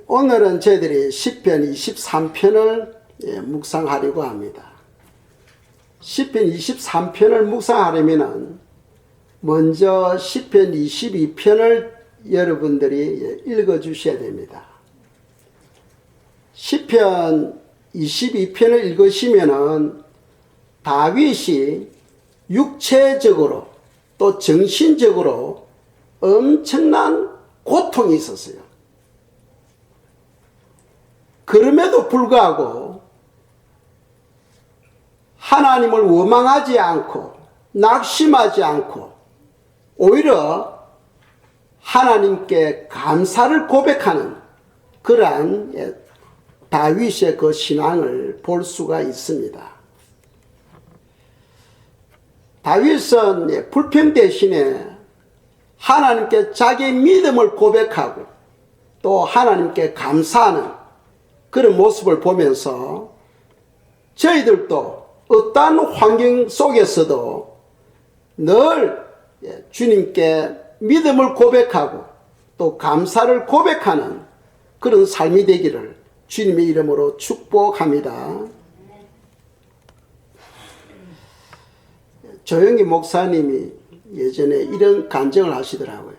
오늘은 저희들이 시편 23편을 묵상하려고 합니다. 시편 23편을 묵상하려면 먼저 시편 22편을 여러분들이 읽어주셔야 됩니다. 시편 22편을 읽으시면은 다윗이 육체적으로 또 정신적으로 엄청난 고통이 있었어요. 그럼에도 불구하고 하나님을 원망하지 않고 낙심하지 않고 오히려 하나님께 감사를 고백하는 그러한 다윗의 그 신앙을 볼 수가 있습니다. 다윗은 불평 대신에 하나님께 자기의 믿음을 고백하고 또 하나님께 감사하는 그런 모습을 보면서 저희들도 어떠한 환경 속에서도 늘 주님께 믿음을 고백하고 또 감사를 고백하는 그런 삶이 되기를 주님의 이름으로 축복합니다. 조영기 목사님이 예전에 이런 간증을 하시더라고요.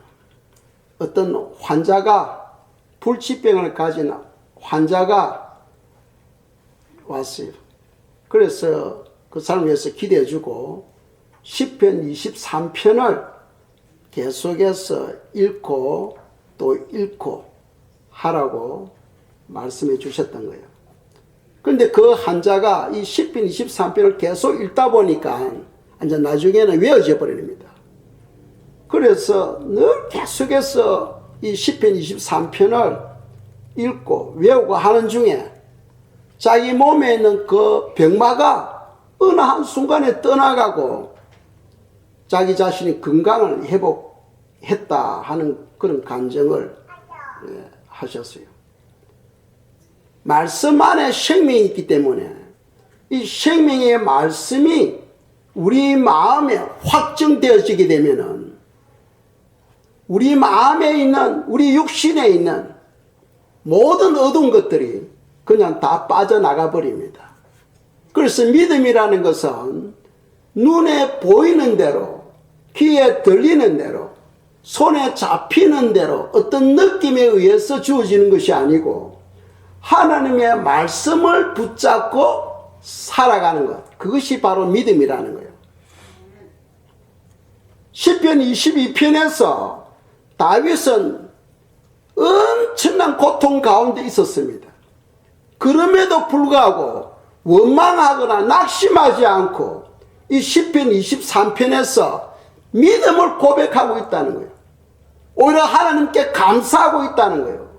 어떤 환자가 불치병을 가진 환자가 왔어요. 그래서 그 사람을 위해서 기도해주고 시편 23편을 계속해서 읽고 또 읽고 하라고 말씀해 주셨던 거예요. 그런데 그 환자가 이 시편 23편을 계속 읽다 보니까 이제 나중에는 외워져 버립니다. 그래서 늘 계속해서 이 시편 23편을 읽고 외우고 하는 중에 자기 몸에 있는 그 병마가 어느 한순간에 떠나가고 자기 자신이 건강을 회복했다 하는 그런 간증을 하셨어요. 말씀 안에 생명이 있기 때문에 이 생명의 말씀이 우리 마음에 확정되어지게 되면은 우리 마음에 있는 우리 육신에 있는 모든 어두운 것들이 그냥 다 빠져나가 버립니다. 그래서 믿음이라는 것은 눈에 보이는 대로 귀에 들리는 대로 손에 잡히는 대로 어떤 느낌에 의해서 주어지는 것이 아니고 하나님의 말씀을 붙잡고 살아가는 것, 그것이 바로 믿음이라는 거예요. 시편 22편에서 다윗은 엄청난 고통 가운데 있었습니다. 그럼에도 불구하고 원망하거나 낙심하지 않고 이 시편 23편에서 믿음을 고백하고 있다는 거예요. 오히려 하나님께 감사하고 있다는 거예요.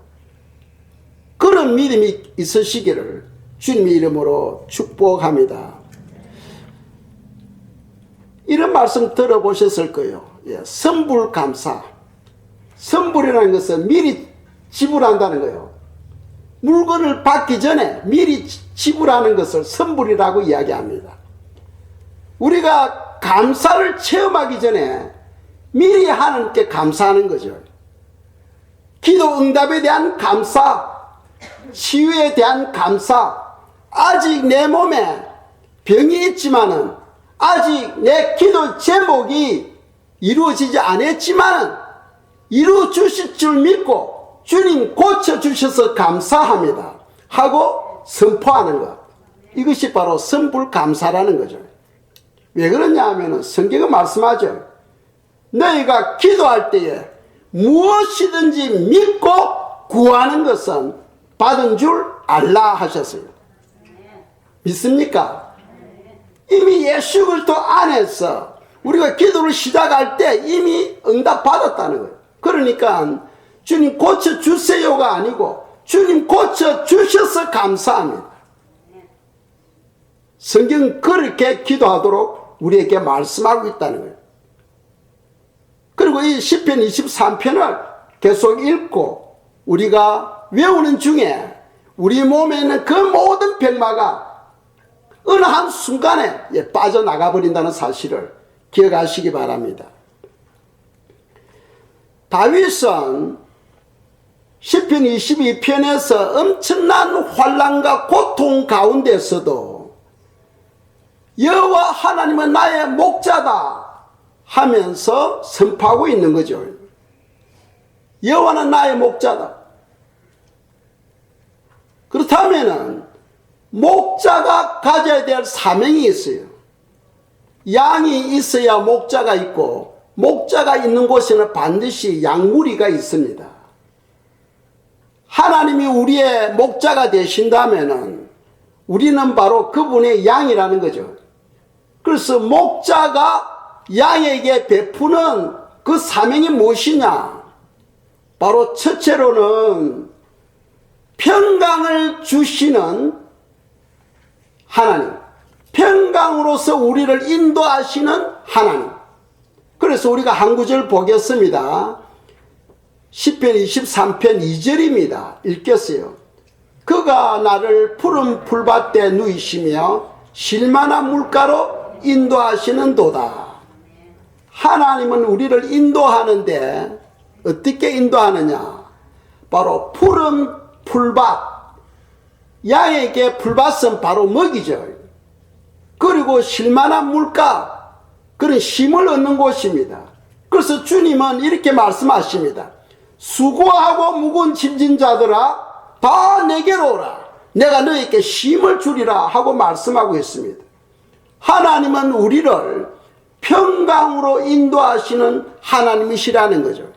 그런 믿음이 있으시기를 주님의 이름으로 축복합니다. 이런 말씀 들어보셨을 거예요. 선불감사. 선불이라는 것은 미리 지불한다는 거예요. 물건을 받기 전에 미리 지불하는 것을 선불이라고 이야기합니다. 우리가 감사를 체험하기 전에 미리 하나님께 감사하는 거죠. 기도 응답에 대한 감사, 치유에 대한 감사, 아직 내 몸에 병이 있지만은 아직 내 기도 제목이 이루어지지 않았지만은 이루어 주실 줄 믿고 주님 고쳐주셔서 감사합니다 하고 선포하는 것, 이것이 바로 선불감사라는 거죠. 왜 그러냐 하면 성경은 말씀하죠. 너희가 기도할 때에 무엇이든지 믿고 구하는 것은 받은 줄 알라 하셨어요. 믿습니까? 이미 예수 그리스도 안에서 우리가 기도를 시작할 때 이미 응답 받았다는 거예요. 그러니까 주님 고쳐주세요가 아니고 주님 고쳐주셔서 감사합니다. 성경은 그렇게 기도하도록 우리에게 말씀하고 있다는 거예요. 그리고 이 시편 23편을 계속 읽고 우리가 외우는 중에 우리 몸에 있는 그 모든 병마가 어느 한순간에 빠져나가 버린다는 사실을 기억하시기 바랍니다. 다윗은 시편 22편에서 엄청난 환난과 고통 가운데서도 여호와 하나님은 나의 목자다 하면서 선포하고 있는 거죠. 여호와는 나의 목자다. 그렇다면은 목자가 가져야 될 사명이 있어요. 양이 있어야 목자가 있고, 목자가 있는 곳에는 반드시 양무리가 있습니다. 하나님이 우리의 목자가 되신다면은 우리는 바로 그분의 양이라는 거죠. 그래서 목자가 양에게 베푸는 그 사명이 무엇이냐? 바로 첫째로는 평강을 주시는 하나님, 평강으로서 우리를 인도하시는 하나님. 그래서 우리가 한 구절 보겠습니다. 시편 23편 2절입니다. 읽겠어요. 그가 나를 푸른 풀밭에 누이시며 실만한 물가로 인도하시는 도다. 하나님은 우리를 인도하는데 어떻게 인도하느냐? 바로 푸른 풀밭. 양에게 풀밭은 바로 먹이죠. 그리고 실만한 물가, 그런 쉼을 얻는 곳입니다. 그래서 주님은 이렇게 말씀하십니다. 수고하고 무거운 짐진 자들아 다 내게로 오라. 내가 너희에게 쉼을 주리라 하고 말씀하고 있습니다. 하나님은 우리를 평강으로 인도하시는 하나님이시라는 거죠.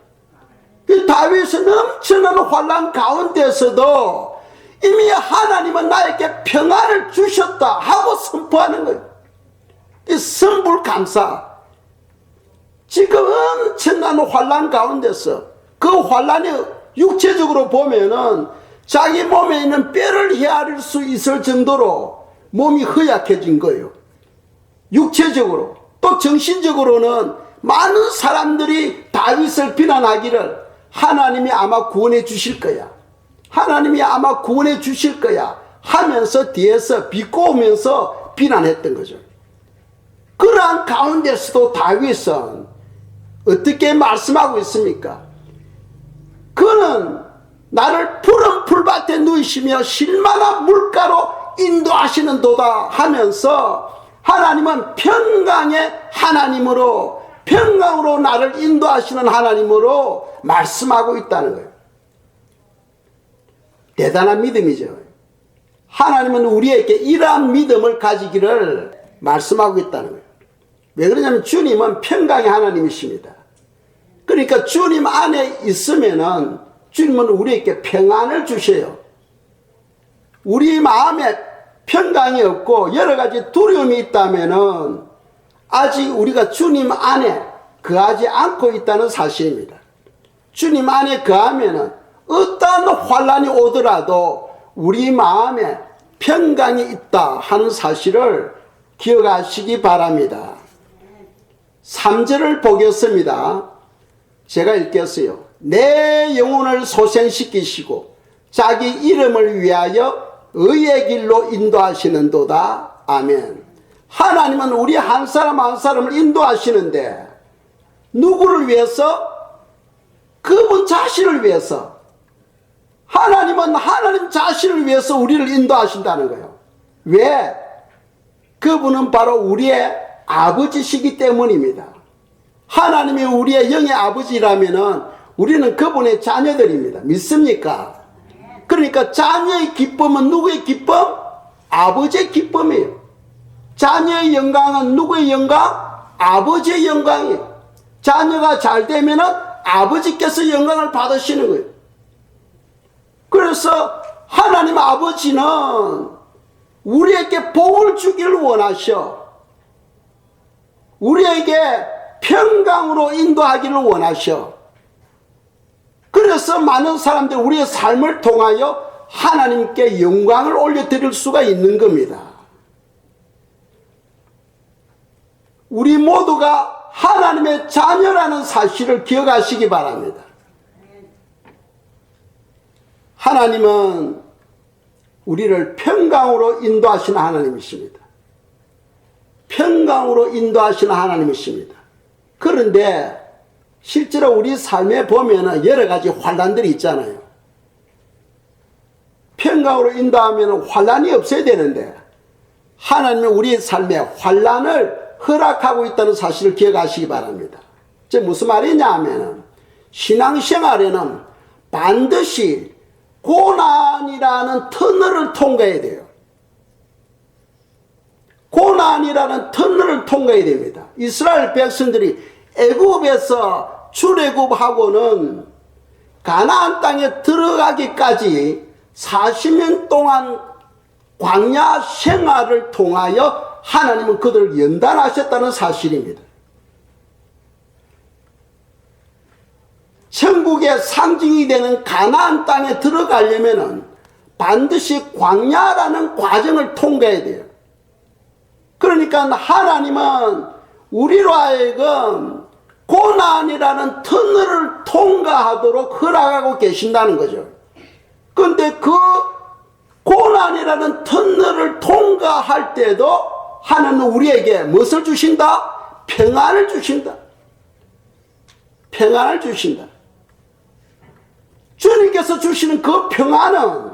다윗은 엄청난 환난 가운데서도 이미 하나님은 나에게 평안을 주셨다 하고 선포하는 거예요. 이 선불감사. 지금 엄청난 환난 가운데서 그 환난이 육체적으로 보면은 자기 몸에 있는 뼈를 헤아릴 수 있을 정도로 몸이 허약해진 거예요. 육체적으로. 또 정신적으로는 많은 사람들이 다윗을 비난하기를 하나님이 아마 구원해 주실 거야. 하나님이 아마 구원해 주실 거야 하면서 뒤에서 비꼬으면서 비난했던 거죠. 그러한 가운데서도 다윗은 어떻게 말씀하고 있습니까? 그는 나를 푸른 풀밭에 누이시며 실만한 물가로 인도하시는 도다 하면서 하나님은 평강의 하나님으로, 평강으로 나를 인도하시는 하나님으로 말씀하고 있다는 거예요. 대단한 믿음이죠. 하나님은 우리에게 이러한 믿음을 가지기를 말씀하고 있다는 거예요. 왜 그러냐면 주님은 평강의 하나님이십니다. 그러니까 주님 안에 있으면은 주님은 우리에게 평안을 주셔요. 우리 마음에 평강이 없고 여러 가지 두려움이 있다면은 아직 우리가 주님 안에 거하지 않고 있다는 사실입니다. 주님 안에 거하면은 어떠한 환난이 오더라도 우리 마음에 평강이 있다 하는 사실을 기억하시기 바랍니다. 3절을 보겠습니다. 제가 읽겠어요. 내 영혼을 소생시키시고 자기 이름을 위하여 의의 길로 인도하시는도다. 아멘. 하나님은 우리 한 사람 한 사람을 인도하시는데 누구를 위해서? 그분 자신을 위해서. 하나님은 하나님 자신을 위해서 우리를 인도하신다는 거예요. 왜? 그분은 바로 우리의 아버지시기 때문입니다. 하나님이 우리의 영의 아버지라면은 우리는 그분의 자녀들입니다. 믿습니까? 그러니까 자녀의 기쁨은 누구의 기쁨? 아버지의 기쁨이에요. 자녀의 영광은 누구의 영광? 아버지의 영광이에요. 자녀가 잘 되면은 아버지께서 영광을 받으시는 거예요. 그래서 하나님 아버지는 우리에게 복을 주기를 원하셔. 우리에게 평강으로 인도하기를 원하셔. 그래서 많은 사람들이 우리의 삶을 통하여 하나님께 영광을 올려드릴 수가 있는 겁니다. 우리 모두가 하나님의 자녀라는 사실을 기억하시기 바랍니다. 하나님은 우리를 평강으로 인도하시는 하나님이십니다. 평강으로 인도하시는 하나님이십니다. 그런데 실제로 우리 삶에 보면 여러 가지 환난들이 있잖아요. 평강으로 인도하면 환란이 없어야 되는데 하나님은 우리의 삶에 환란을 허락하고 있다는 사실을 기억하시기 바랍니다. 제 무슨 말이냐 하면 신앙생활에는 반드시 고난이라는 터널을 통과해야 돼요. 고난이라는 터널을 통과해야 됩니다. 이스라엘 백성들이 애굽에서 출애굽하고는 가나안 땅에 들어가기까지 40년 동안 광야 생활을 통하여 하나님은 그들을 연단하셨다는 사실입니다. 천국의 상징이 되는 가나안 땅에 들어가려면 반드시 광야라는 과정을 통과해야 돼요. 그러니까 하나님은 우리로 하여금 고난이라는 터널을 통과하도록 허락하고 계신다는 거죠. 그런데 그 고난이라는 터널을 통과할 때도 하나님은 우리에게 무엇을 주신다? 평안을 주신다. 평안을 주신다. 주님께서 주시는 그 평안은,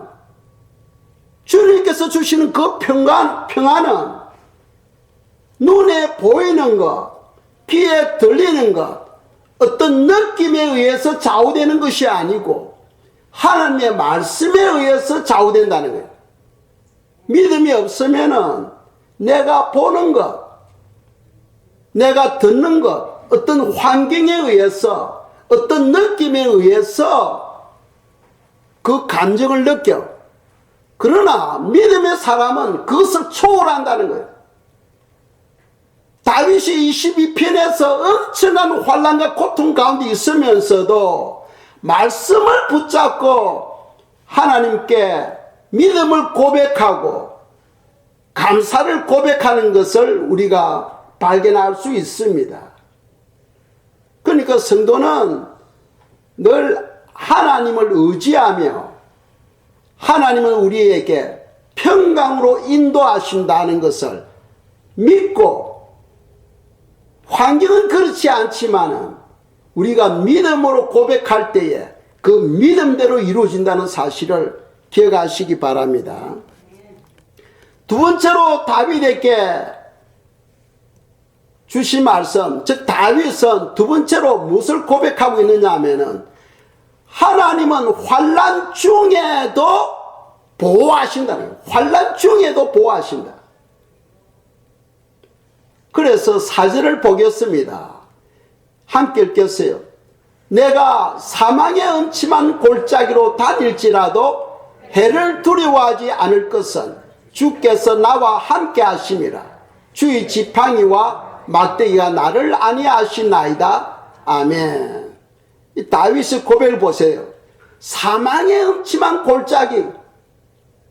주님께서 주시는 그 평안은 눈에 보이는 것, 귀에 들리는 것, 어떤 느낌에 의해서 좌우되는 것이 아니고 하나님의 말씀에 의해서 좌우된다는 거예요. 믿음이 없으면은 내가 보는 것, 내가 듣는 것, 어떤 환경에 의해서, 어떤 느낌에 의해서 그 감정을 느껴. 그러나 믿음의 사람은 그것을 초월한다는 거예요. 다윗이 22편에서 엄청난 환난과 고통 가운데 있으면서도 말씀을 붙잡고 하나님께 믿음을 고백하고 감사를 고백하는 것을 우리가 발견할 수 있습니다. 그러니까 성도는 늘 하나님을 의지하며 하나님은 우리에게 평강으로 인도하신다는 것을 믿고, 환경은 그렇지 않지만 우리가 믿음으로 고백할 때에 그 믿음대로 이루어진다는 사실을 기억하시기 바랍니다. 두 번째로 다윗에게 주신 말씀, 즉 다윗은 두 번째로 무엇을 고백하고 있느냐 하면은 하나님은 환난 중에도 보호하신다는 거예요. 환난 중에도 보호하신다. 그래서 4절을 보겠습니다. 함께 읽겠어요. 내가 사망의 음침한 골짜기로 다닐지라도 해를 두려워하지 않을 것은 주께서 나와 함께 하심이라. 주의 지팡이와 막대기가 나를 안위하시나이다. 아멘. 이 다윗의 고백을 보세요. 사망의 음침한 골짜기,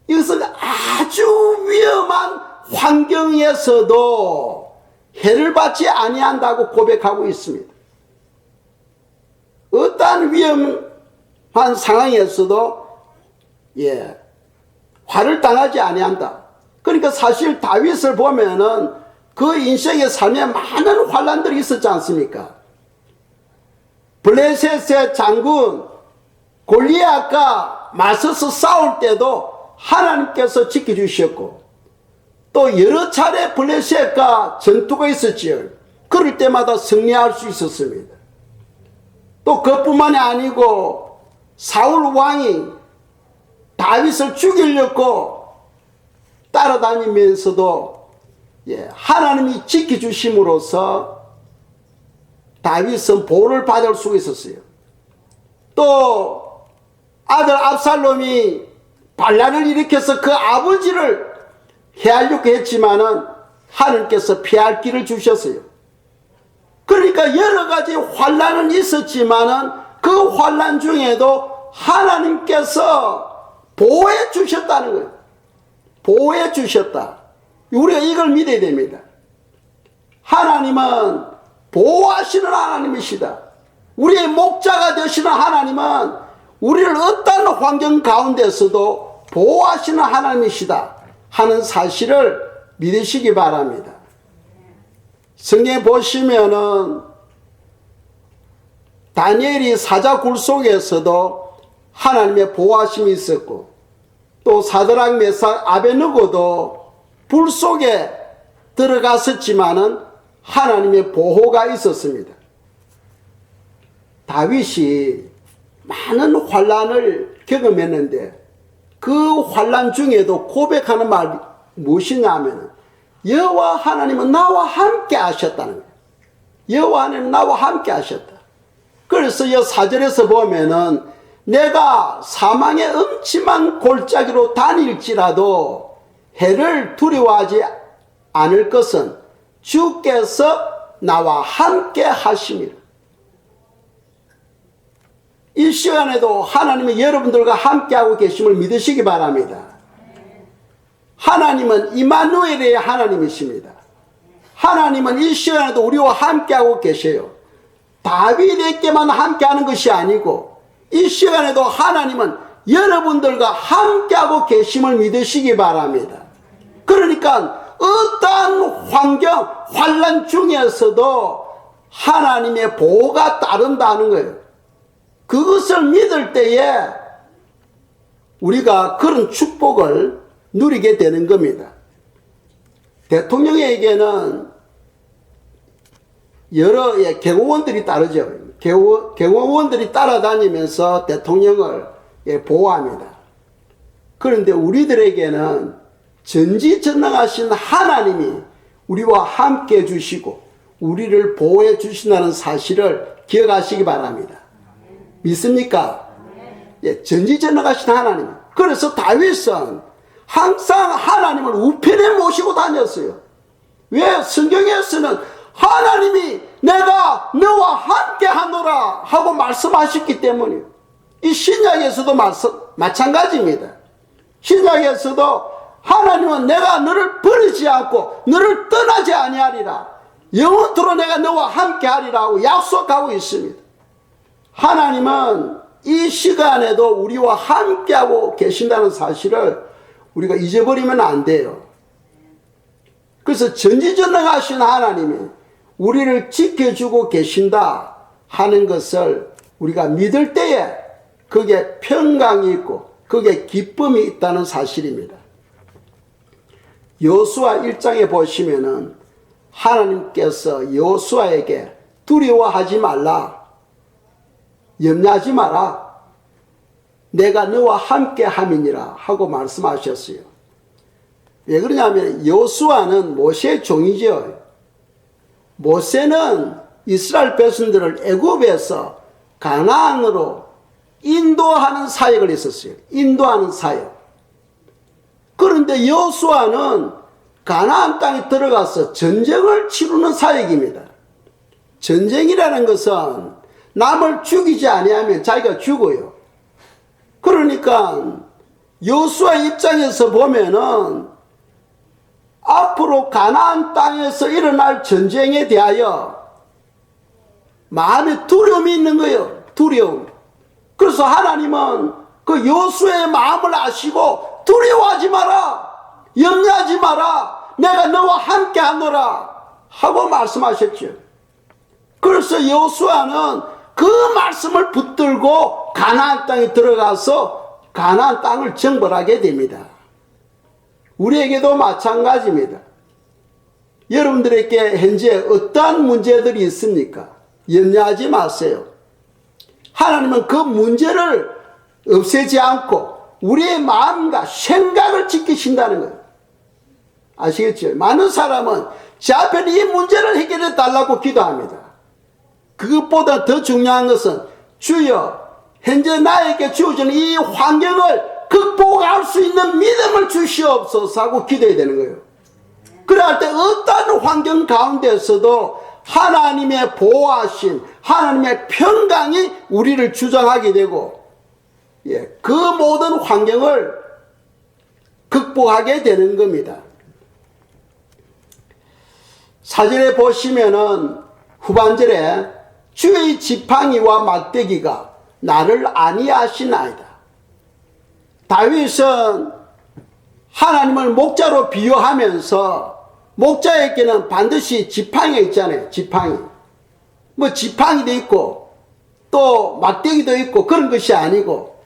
이것은 아주 위험한 환경에서도 해를 받지 아니한다고 고백하고 있습니다. 어떠한 위험한 상황에서도 화를 당하지 아니한다. 그러니까 사실 다윗을 보면은 그 인생의 삶에 많은 환난들이 있었지 않습니까? 블레셋의 장군 골리앗과 맞서서 싸울 때도 하나님께서 지켜주셨고, 또 여러 차례 블레셋과 전투가 있었지요. 그럴 때마다 승리할 수 있었습니다. 또 그뿐만이 아니고 사울 왕이 다윗을 죽이려고 따라다니면서도 하나님이 지켜주심으로써 다윗은 보호를 받을 수 있었어요. 또 아들 압살롬이 반란을 일으켜서 그 아버지를 해하려고 했지만은 하나님께서 피할 길을 주셨어요. 그러니까 여러 가지 환난은 있었지만은 그 환난 중에도 하나님께서 보호해 주셨다는 거예요. 보호해 주셨다. 우리가 이걸 믿어야 됩니다. 하나님은 보호하시는 하나님이시다. 우리의 목자가 되시는 하나님은 우리를 어떤 환경 가운데서도 보호하시는 하나님이시다 하는 사실을 믿으시기 바랍니다. 성경에 보시면은 다니엘이 사자 굴 속에서도 하나님의 보호하심이 있었고, 또 사드락 메삭 아베느고도 불 속에 들어갔었지만은 하나님의 보호가 있었습니다. 다윗이 많은 환난을 경험했는데 그 환난 중에도 고백하는 말이 무엇이냐면 여호와 하나님은 나와 함께 하셨다는 거예요. 여호와 하나님은 나와 함께 하셨다. 그래서 이 4절에서 보면은 내가 사망의 음침한 골짜기로 다닐지라도 해를 두려워하지 않을 것은 주께서 나와 함께 하심이라. 이 시간에도 하나님이 여러분들과 함께하고 계심을 믿으시기 바랍니다. 하나님은 이마누엘의 하나님이십니다. 하나님은 이 시간에도 우리와 함께하고 계셔요. 다윗에게만 함께하는 것이 아니고 이 시간에도 하나님은 여러분들과 함께하고 계심을 믿으시기 바랍니다. 그러니까 어떠한 환경, 환난 중에서도 하나님의 보호가 따른다는 거예요. 그것을 믿을 때에 우리가 그런 축복을 누리게 되는 겁니다. 대통령에게는 여러 경호원들이 따르죠. 경호원들이 따라다니면서 대통령을 보호합니다. 그런데 우리들에게는 전지전능하신 하나님이 우리와 함께 해주시고 우리를 보호해 주신다는 사실을 기억하시기 바랍니다. 믿습니까? 예, 전지전능하신 하나님. 그래서 다윗은 항상 하나님을 우편에 모시고 다녔어요. 왜? 성경에서는 하나님이 내가 너와 함께 하노라 하고 말씀하셨기 때문이에요. 이 신약에서도 마찬가지입니다. 신약에서도 하나님은 내가 너를 버리지 않고 너를 떠나지 아니하리라. 영원토록 내가 너와 함께 하리라고 약속하고 있습니다. 하나님은 이 시간에도 우리와 함께하고 계신다는 사실을 우리가 잊어버리면 안 돼요. 그래서 전지전능하신 하나님이 우리를 지켜주고 계신다 하는 것을 우리가 믿을 때에 그게 평강이 있고 그게 기쁨이 있다는 사실입니다. 여호수아 1장에 보시면은 하나님께서 여호수아에게 두려워하지 말라, 염려하지 마라, 내가 너와 함께 함이니라 하고 말씀하셨어요. 왜 그러냐면 여호수아는 모세의 종이죠. 모세는 이스라엘 백성들을 애굽에서 가나안으로 인도하는 사역을 했었어요. 인도하는 사역. 그런데 여호수아는 가나안 땅에 들어가서 전쟁을 치르는 사역입니다. 전쟁이라는 것은 남을 죽이지 아니하면 자기가 죽어요. 그러니까 여호수아 입장에서 보면은 앞으로 가나안 땅에서 일어날 전쟁에 대하여 마음에 두려움이 있는 거예요. 두려움. 그래서 하나님은 그 여호수아의 마음을 아시고 두려워하지 마라, 염려하지 마라, 내가 너와 함께 하노라 하고 말씀하셨죠. 그래서 여호수아는 그 말씀을 붙들고 가나안 땅에 들어가서 가나안 땅을 정벌하게 됩니다. 우리에게도 마찬가지입니다. 여러분들에게 현재 어떠한 문제들이 있습니까? 염려하지 마세요. 하나님은 그 문제를 없애지 않고 우리의 마음과 생각을 지키신다는 거예요. 아시겠죠? 많은 사람은 제 앞에 이 문제를 해결해 달라고 기도합니다. 그것보다 더 중요한 것은 주여, 현재 나에게 주어진 이 환경을 극복할 수 있는 믿음을 주시옵소서 하고 기도해야 되는 거예요. 그럴 때 어떤 환경 가운데서도 하나님의 보호하심, 하나님의 평강이 우리를 주장하게 되고, 그 모든 환경을 극복하게 되는 겁니다. 사진에 보시면은 후반절에 주의 지팡이와 막대기가 나를 안위하시나이다. 다윗은 하나님을 목자로 비유하면서 목자에게는 반드시 지팡이가 있잖아요. 지팡이. 뭐 지팡이도 있고 또 막대기도 있고 그런 것이 아니고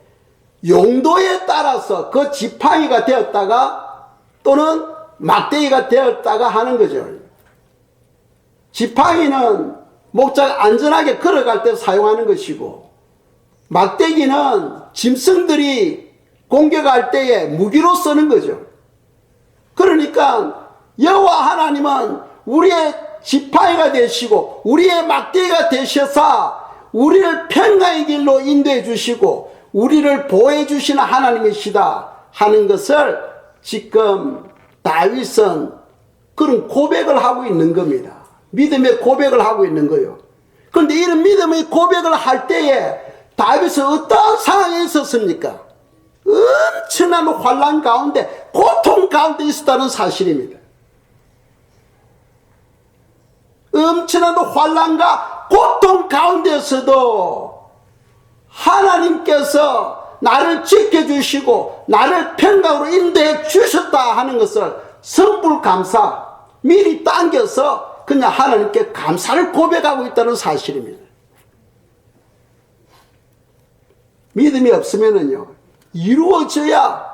용도에 따라서 그 지팡이가 되었다가 또는 막대기가 되었다가 하는 거죠. 지팡이는 목자가 안전하게 걸어갈 때 사용하는 것이고, 막대기는 짐승들이 공격할 때에 무기로 쓰는 거죠. 그러니까 여호와 하나님은 우리의 지팡이가 되시고 우리의 막대기가 되셔서 우리를 평강의 길로 인도해 주시고 우리를 보호해 주시는 하나님이시다 하는 것을 지금 다윗은 그런 고백을 하고 있는 겁니다. 믿음의 고백을 하고 있는 거예요. 그런데 이런 믿음의 고백을 할 때에 다윗은 어떤 상황에 있었습니까? 엄청난 환난 가운데, 고통 가운데 있었다는 사실입니다. 엄청난 환난과 고통 가운데서도 하나님께서 나를 지켜주시고 나를 평강으로 인도해 주셨다 하는 것을 성불감사, 미리 당겨서 그냥 하나님께 감사를 고백하고 있다는 사실입니다. 믿음이 없으면은요, 이루어져야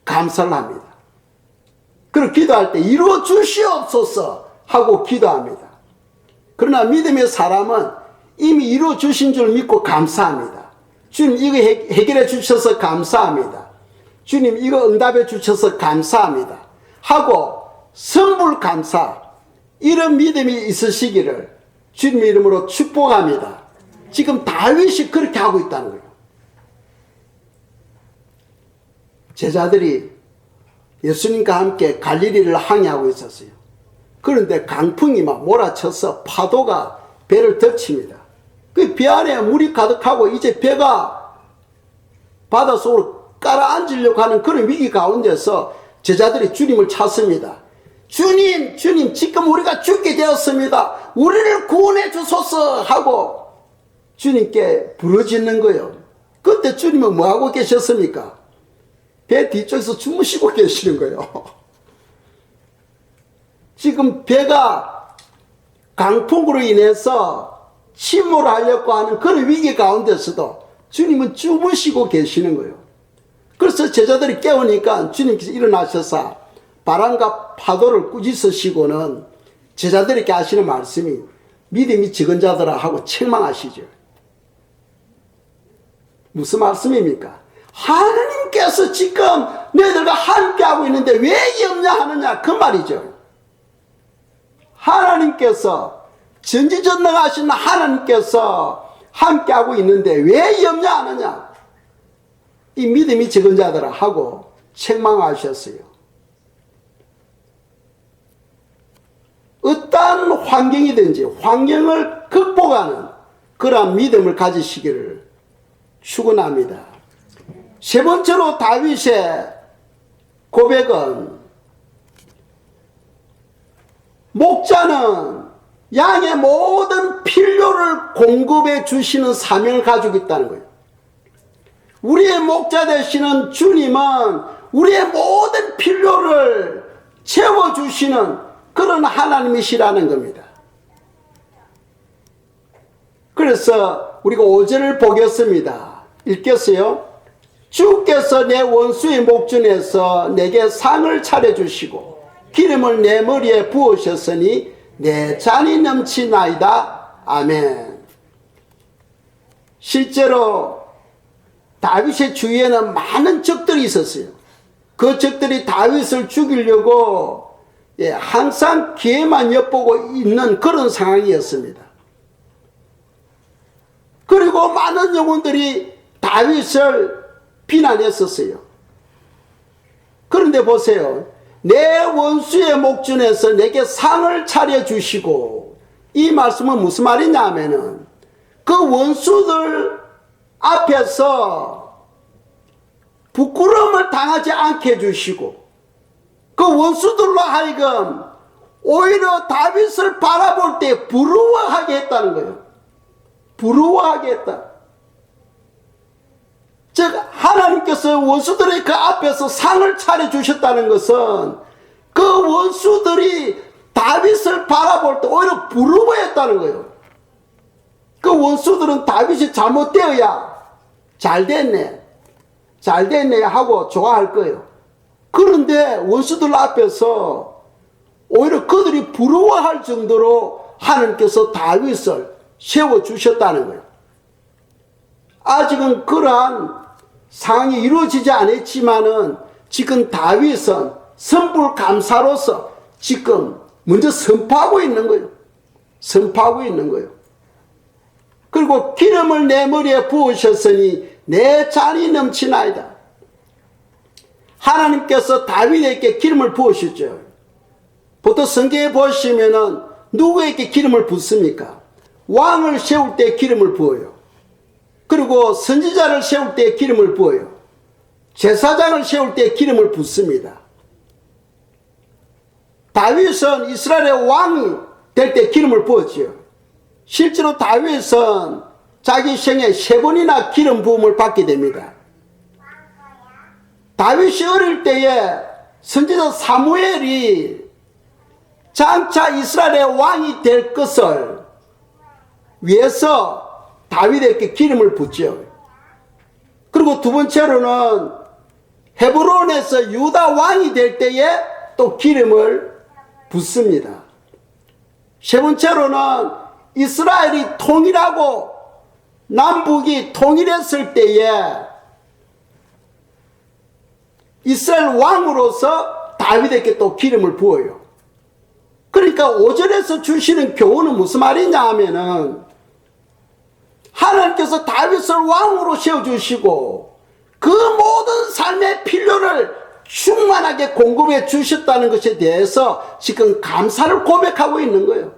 감사를 합니다. 그리고 기도할 때 이루어 주시옵소서 하고 기도합니다. 그러나 믿음의 사람은 이미 이루어 주신 줄 믿고 감사합니다. 주님 이거 해결해 주셔서 감사합니다. 주님 이거 응답해 주셔서 감사합니다 하고 성불감사, 이런 믿음이 있으시기를 주님 이름으로 축복합니다. 지금 다윗이 그렇게 하고 있다는 거예요. 제자들이 예수님과 함께 갈릴리를 항해하고 있었어요. 그런데 강풍이 막 몰아쳐서 파도가 배를 덮칩니다. 그 배 안에 물이 가득하고 이제 배가 바닷속으로 깔아앉으려고 하는 그런 위기 가운데서 제자들이 주님을 찾습니다. 주님, 주님, 지금 우리가 죽게 되었습니다. 우리를 구원해 주소서 하고 주님께 부르짖는 거예요. 그때 주님은 뭐하고 계셨습니까? 배 뒤쪽에서 주무시고 계시는 거예요. 지금 배가 강풍으로 인해서 침몰하려고 하는 그런 위기 가운데서도 주님은 주무시고 계시는 거예요. 그래서 제자들이 깨우니까 주님께서 일어나셔서 바람과 파도를 꾸짖으시고는 제자들에게 하시는 말씀이 믿음이 적은 자들아 하고 책망하시죠. 무슨 말씀입니까? 하나님께서 지금 너희들과 함께하고 있는데 왜 염려하느냐 그 말이죠. 하나님께서 전지전능하신 하나님께서 함께하고 있는데 왜 염려하느냐, 이 믿음이 적은 자들아 하고 책망하셨어요. 어떠한 환경이든지 환경을 극복하는 그러한 믿음을 가지시기를 축원합니다. 세 번째로 다윗의 고백은 목자는 양의 모든 필요를 공급해 주시는 사명을 가지고 있다는 거예요. 우리의 목자 되시는 주님은 우리의 모든 필요를 채워주시는 그런 하나님이시라는 겁니다. 그래서 우리가 5절을 보겠습니다. 읽겠어요? 주께서 내 원수의 목전에서 내게 상을 차려주시고 기름을 내 머리에 부으셨으니 내 잔이 넘치나이다. 아멘. 실제로 다윗의 주위에는 많은 적들이 있었어요. 그 적들이 다윗을 죽이려고 항상 기회만 엿보고 있는 그런 상황이었습니다. 그리고 많은 영혼들이 다윗을 비난했었어요. 그런데 보세요. 내 원수의 목전에서 내게 상을 차려주시고, 이 말씀은 무슨 말이냐 하면은 그 원수들 앞에서 부끄러움을 당하지 않게 해주시고 그 원수들로 하여금 오히려 다윗을 바라볼 때 부러워하게 했다는 거예요. 부러워하게 했다. 즉 하나님께서 원수들의 그 앞에서 상을 차려주셨다는 것은 그 원수들이 다윗을 바라볼 때 오히려 부러워했다는 거예요. 그 원수들은 다윗이 잘못되어야 잘 됐네, 잘 됐네 하고 좋아할 거예요. 그런데 원수들 앞에서 오히려 그들이 부러워할 정도로 하나님께서 다윗을 세워주셨다는 거예요. 아직은 그러한 상황이 이루어지지 않았지만은 지금 다윗은 선불감사로서 지금 먼저 선포하고 있는 거예요. 선포하고 있는 거예요. 그리고 기름을 내 머리에 부으셨으니 내 잔이 넘치나이다. 하나님께서 다윗에게 기름을 부으셨죠. 보통 성경에 보시면은 누구에게 기름을 붓습니까? 왕을 세울 때 기름을 부어요. 그리고 선지자를 세울 때 기름을 부어요. 제사장을 세울 때 기름을 붓습니다. 다윗은 이스라엘의 왕이 될 때 기름을 부었지요. 실제로 다윗은 자기 생에 3번이나 기름 부음을 받게 됩니다. 다윗이 어릴 때에 선지자 사무엘이 장차 이스라엘의 왕이 될 것을 위해서 다윗에게 기름을 붓죠. 그리고 두 번째로는 헤브론에서 유다 왕이 될 때에 또 기름을 붓습니다. 세 번째로는 이스라엘이 통일하고 남북이 통일했을 때에 이스라엘 왕으로서 다윗에게 또 기름을 부어요. 그러니까 5절에서 주시는 교훈은 무슨 말이냐 하면은 하나님께서 다윗을 왕으로 세워주시고 그 모든 삶의 필요를 충만하게 공급해 주셨다는 것에 대해서 지금 감사를 고백하고 있는 거예요.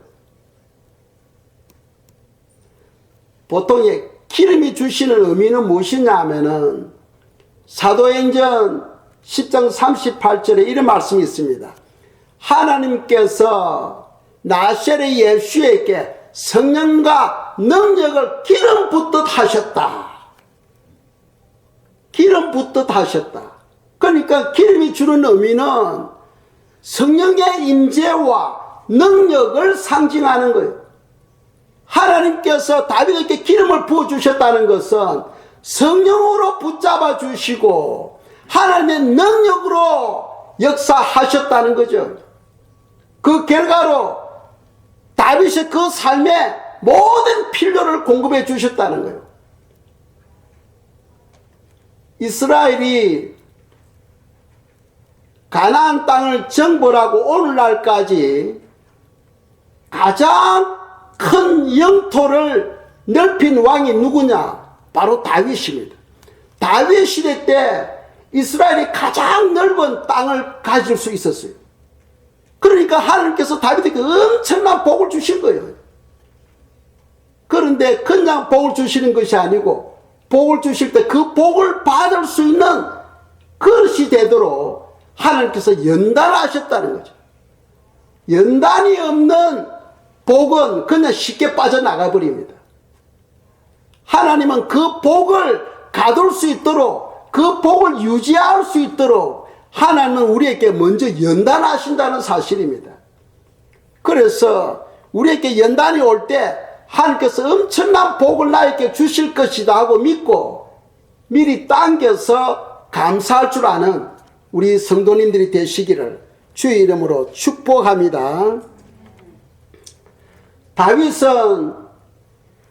보통의 기름이 주시는 의미는 무엇이냐 하면은 사도행전 10장 38절에 이런 말씀이 있습니다. 하나님께서 나세렛 예수에게 성령과 능력을 기름 붓듯 하셨다. 기름 붓듯 하셨다. 그러니까 기름이 주는 의미는 성령의 임재와 능력을 상징하는 거예요. 하나님께서 다윗에게 기름을 부어주셨다는 것은 성령으로 붙잡아 주시고 하나님의 능력으로 역사하셨다는 거죠. 그 결과로 다윗의 그 삶에 모든 필요를 공급해 주셨다는 거예요. 이스라엘이 가나안 땅을 정벌하고 오늘날까지 가장 큰 영토를 넓힌 왕이 누구냐? 바로 다윗입니다. 다윗 시대 때 이스라엘이 가장 넓은 땅을 가질 수 있었어요. 그러니까 하나님께서 다윗에게 엄청난 복을 주신 거예요. 그런데 그냥 복을 주시는 것이 아니고 복을 주실 때 그 복을 받을 수 있는 그릇이 되도록 하나님께서 연단하셨다는 거죠. 연단이 없는 복은 그냥 쉽게 빠져나가 버립니다. 하나님은 그 복을 가둘 수 있도록 그 복을 유지할 수 있도록 하나님은 우리에게 먼저 연단하신다는 사실입니다. 그래서 우리에게 연단이 올 때 하나님께서 엄청난 복을 나에게 주실 것이다 하고 믿고 미리 당겨서 감사할 줄 아는 우리 성도님들이 되시기를 주의 이름으로 축복합니다. 다윗은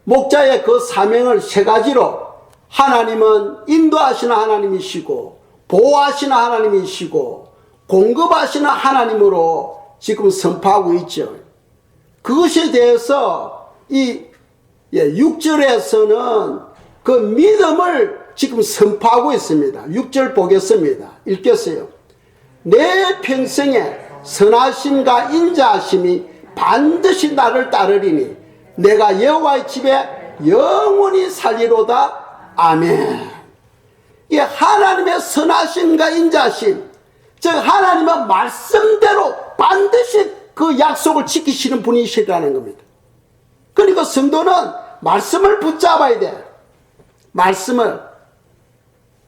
목자의 그 사명을 3가지로 하나님은 인도하시는 하나님이시고 보호하시는 하나님이시고 공급하시는 하나님으로 지금 선포하고 있죠. 그것에 대해서 이 6절에서는 그 믿음을 지금 선포하고 있습니다. 6절 보겠습니다. 읽겠어요. 내 평생에 선하심과 인자하심이 반드시 나를 따르리니 내가 여호와의 집에 영원히 살리로다. 아멘. 이 하나님의 선하심과 인자하심, 즉 하나님은 말씀대로 반드시 그 약속을 지키시는 분이시라는 겁니다. 그러니까 성도는 말씀을 붙잡아야 돼. 말씀을.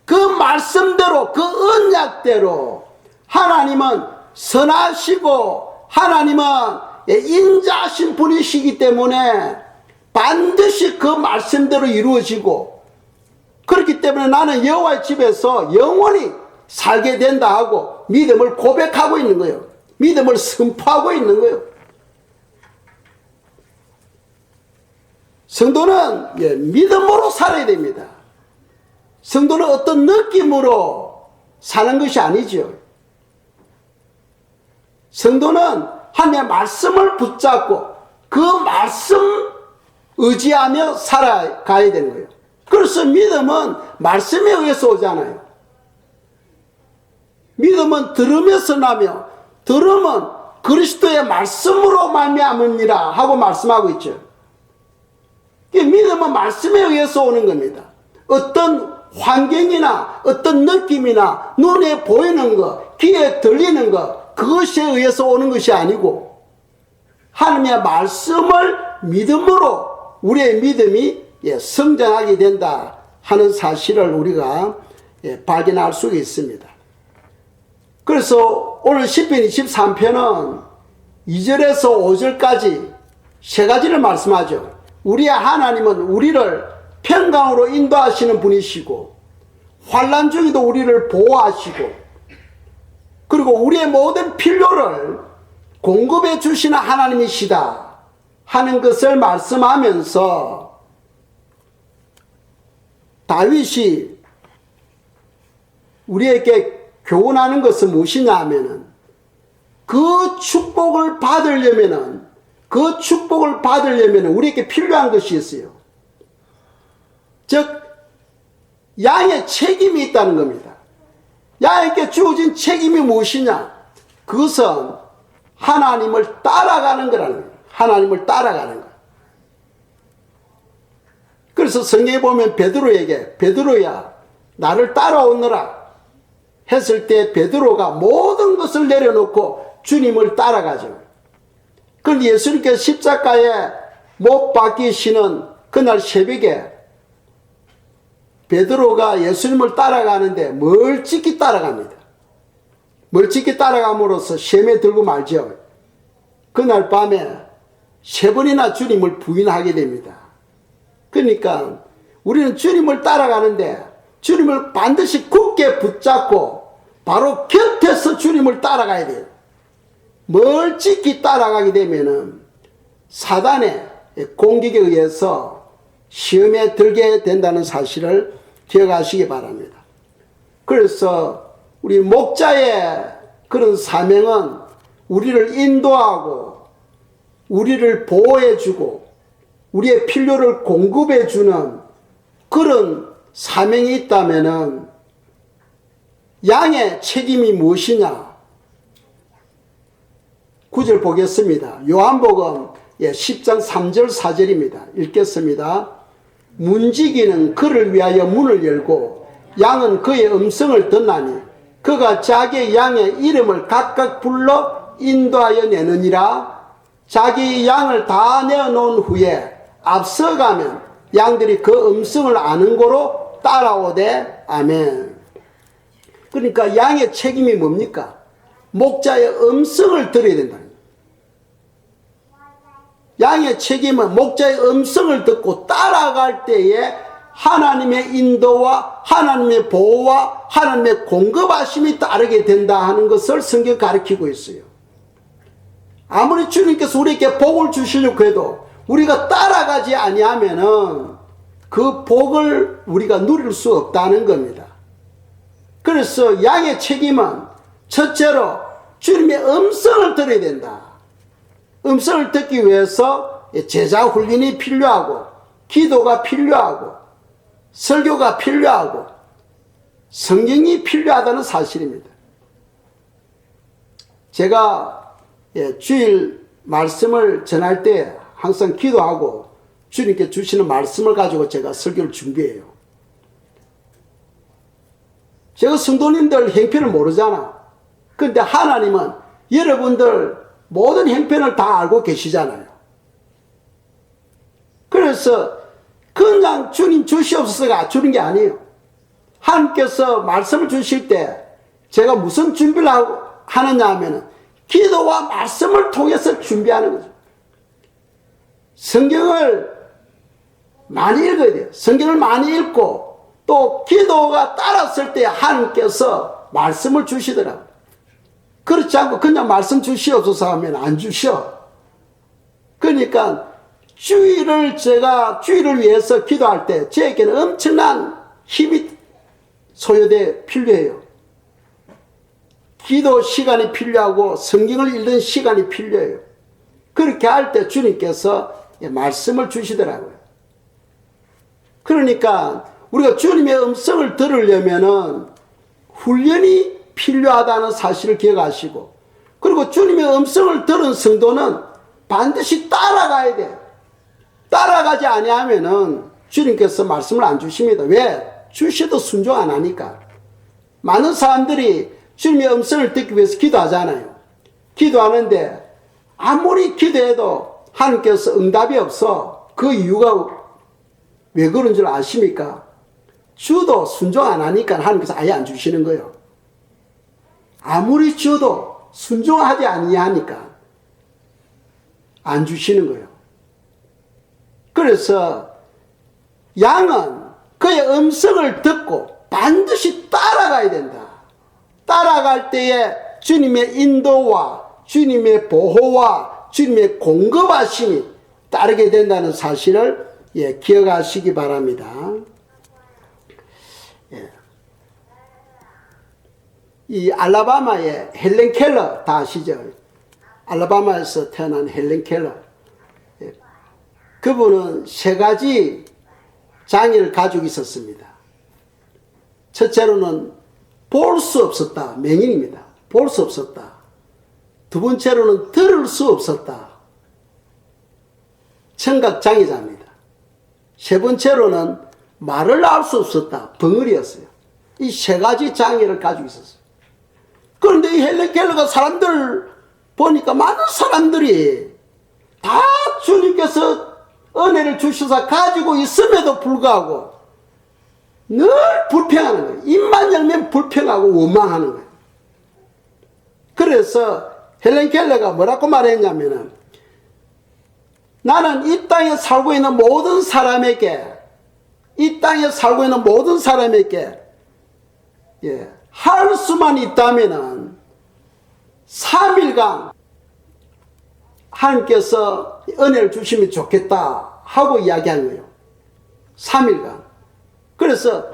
그 말씀대로, 그 언약대로 하나님은 선하시고 하나님은 인자하신 분이시기 때문에 반드시 그 말씀대로 이루어지고 그렇기 때문에 나는 여호와의 집에서 영원히 살게 된다 하고 믿음을 고백하고 있는 거예요. 믿음을 선포하고 있는 거예요. 성도는 믿음으로 살아야 됩니다. 성도는 어떤 느낌으로 사는 것이 아니죠. 성도는 하나님의 말씀을 붙잡고 그 말씀 의지하며 살아가야 되는 거예요. 그래서 믿음은 말씀에 의해서 오잖아요. 믿음은 들으면서 나며 들음은 그리스도의 말씀으로 말미암으니라 하고 말씀하고 있죠. 믿음은 말씀에 의해서 오는 겁니다. 어떤 환경이나 어떤 느낌이나 눈에 보이는 것, 귀에 들리는 것, 그것에 의해서 오는 것이 아니고 하나님의 말씀을 믿음으로 우리의 믿음이 성장하게 된다 하는 사실을 우리가 발견할 수 있습니다. 그래서 오늘 시편 23편은 2절에서 5절까지 세 가지를 말씀하죠. 우리의 하나님은 우리를 평강으로 인도하시는 분이시고 환난 중에도 우리를 보호하시고 그리고 우리의 모든 필요를 공급해 주시는 하나님이시다 하는 것을 말씀하면서 다윗이 우리에게 교훈하는 것은 무엇이냐 하면은 그 축복을 받으려면은 우리에게 필요한 것이 있어요. 즉 양의 책임이 있다는 겁니다. 양에게 주어진 책임이 무엇이냐? 그것은 하나님을 따라가는 거라는 거예요. 하나님을 따라가는 거. 그래서 성경에 보면 베드로에게 베드로야 나를 따라오너라 했을 때 베드로가 모든 것을 내려놓고 주님을 따라가죠. 그런데 예수님께서 십자가에 못 박히시는 그날 새벽에 베드로가 예수님을 따라가는데 멀찍이 따라갑니다. 멀찍이 따라감으로써 셈에 들고 말죠. 그날 밤에 3번이나 주님을 부인하게 됩니다. 그러니까 우리는 주님을 따라가는데 주님을 반드시 굳게 붙잡고 바로 곁에서 주님을 따라가야 돼요. 멀찍이 따라가게 되면은 사단의 공격에 의해서 시험에 들게 된다는 사실을 기억하시기 바랍니다. 그래서 우리 목자의 그런 사명은 우리를 인도하고 우리를 보호해주고 우리의 필요를 공급해주는 그런 사명이 있다면은 양의 책임이 무엇이냐? 9절 보겠습니다. 요한복음 10장 3절 4절입니다. 읽겠습니다. 문지기는 그를 위하여 문을 열고 양은 그의 음성을 듣나니 그가 자기의 양의 이름을 각각 불러 인도하여 내느니라. 자기 양을 다 내어놓은 후에 앞서가면 양들이 그 음성을 아는 고로 따라오되 아멘. 그러니까 양의 책임이 뭡니까? 목자의 음성을 들어야 된다. 양의 책임은 목자의 음성을 듣고 따라갈 때에 하나님의 인도와 하나님의 보호와 하나님의 공급하심이 따르게 된다 하는 것을 성경 가르치고 있어요. 아무리 주님께서 우리에게 복을 주시려고 해도 우리가 따라가지 아니하면은 그 복을 우리가 누릴 수 없다는 겁니다. 그래서 양의 책임은 첫째로 주님의 음성을 들어야 된다. 음성을 듣기 위해서 제자 훈련이 필요하고 기도가 필요하고 설교가 필요하고 성경이 필요하다는 사실입니다. 제가 주일 말씀을 전할 때 항상 기도하고 주님께 주시는 말씀을 가지고 제가 설교를 준비해요. 제가 성도님들 형편을 모르잖아. 그런데 하나님은 여러분들 모든 형편을 다 알고 계시잖아요. 그래서 그냥 주님 주시옵소서가 주는 게 아니에요. 하나님께서 말씀을 주실 때 제가 무슨 준비를 하느냐 하면 기도와 말씀을 통해서 준비하는 거죠. 성경을 많이 읽어야 돼요. 성경을 많이 읽고 또 기도가 따랐을 때 하나님께서 말씀을 주시더라고요. 그렇지 않고 그냥 말씀 주시옵소서 하면 안 주셔. 그러니까 제가 주의를 위해서 기도할 때 저에게는 엄청난 힘이 필요해요. 기도 시간이 필요하고 성경을 읽는 시간이 필요해요. 그렇게 할 때 주님께서 말씀을 주시더라고요. 그러니까 우리가 주님의 음성을 들으려면은 훈련이 필요하다는 사실을 기억하시고, 그리고 주님의 음성을 들은 성도는 반드시 따라가야 돼요. 따라가지 아니하면은 주님께서 말씀을 안 주십니다. 왜? 주셔도 순종 안 하니까. 많은 사람들이 주님의 음성을 듣기 위해서 기도하잖아요. 기도하는데 아무리 기도해도 하나님께서 응답이 없어. 그 이유가 왜 그런 줄 아십니까? 주도 순종 안 하니까 하나님께서 아예 안 주시는 거예요. 아무리 줘도 순종하지 아니하니까 안 주시는 거예요. 그래서 양은 그의 음성을 듣고 반드시 따라가야 된다. 따라갈 때에 주님의 인도와 주님의 보호와 주님의 공급하심이 따르게 된다는 사실을 기억하시기 바랍니다. 이 알라바마의 헬렌 켈러 다 아시죠? 알라바마에서 태어난 헬렌 켈러. 그분은 세 가지 장애를 가지고 있었습니다. 첫째로는 볼 수 없었다. 맹인입니다. 볼 수 없었다. 두 번째로는 들을 수 없었다. 청각장애자입니다. 세 번째로는 말을 할 수 없었다. 벙어리였어요. 이 세 가지 장애를 가지고 있었어요. 그런데 이 헬렌 켈러가 사람들 보니까 많은 사람들이 다 주님께서 은혜를 주셔서 가지고 있음에도 불구하고 늘 불평하는 거예요. 입만 열면 불평하고 원망하는 거예요. 그래서 헬렌 켈러가 뭐라고 말했냐면은, 나는 이 땅에 살고 있는 모든 사람에게 할 수만 있다면은 3일간 하나님께서 은혜를 주시면 좋겠다 하고 이야기한 거예요. 3일간. 그래서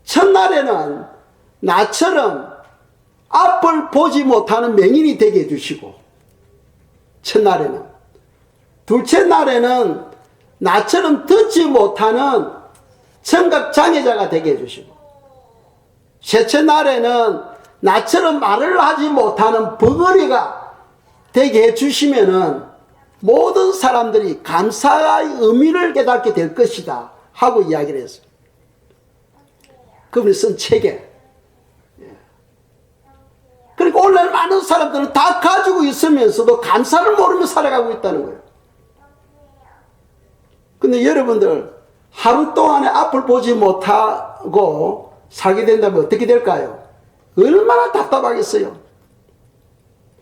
첫날에는 나처럼 앞을 보지 못하는 맹인이 되게 해주시고, 첫날에는. 둘째 날에는 나처럼 듣지 못하는 청각장애자가 되게 해주시고, 셋째 날에는 나처럼 말을 하지 못하는 벙어리가 되게 해주시면은 모든 사람들이 감사의 의미를 깨닫게 될 것이다 하고 이야기를 했어요. 그분이 쓴 책에. 그러니까 오늘 많은 사람들은 다 가지고 있으면서도 감사를 모르며 살아가고 있다는 거예요. 근데 여러분들 하루 동안에 앞을 보지 못하고 살게 된다면 어떻게 될까요? 얼마나 답답하겠어요.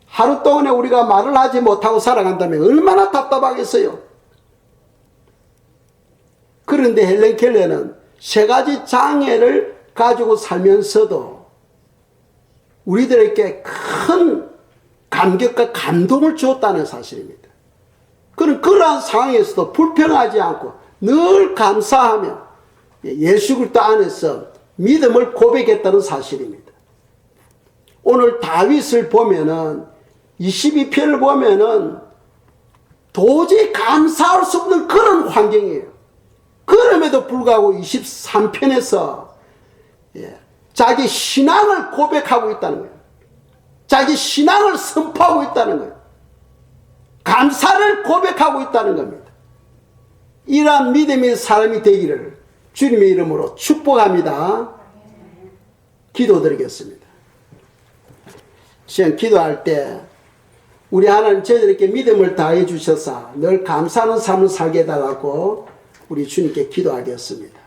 하루 동안에 우리가 말을 하지 못하고 살아간다면 얼마나 답답하겠어요. 그런데 헬렌 켈러는 세 가지 장애를 가지고 살면서도 우리들에게 큰 감격과 감동을 주었다는 사실입니다. 그러한 상황에서도 불평하지 않고 늘 감사하며 예수 그리스도 안에서 믿음을 고백했다는 사실입니다. 오늘 다윗을 보면은 22편을 보면은 도저히 감사할 수 없는 그런 환경이에요. 그럼에도 불구하고 23편에서 자기 신앙을 고백하고 있다는 거예요. 자기 신앙을 선포하고 있다는 거예요. 감사를 고백하고 있다는 겁니다. 이러한 믿음의 사람이 되기를 주님의 이름으로 축복합니다. 기도드리겠습니다. 시간 기도할 때 우리 하나님 저희들에게 믿음을 다해 주셔서 늘 감사하는 삶을 살게 해달라고 우리 주님께 기도하겠습니다.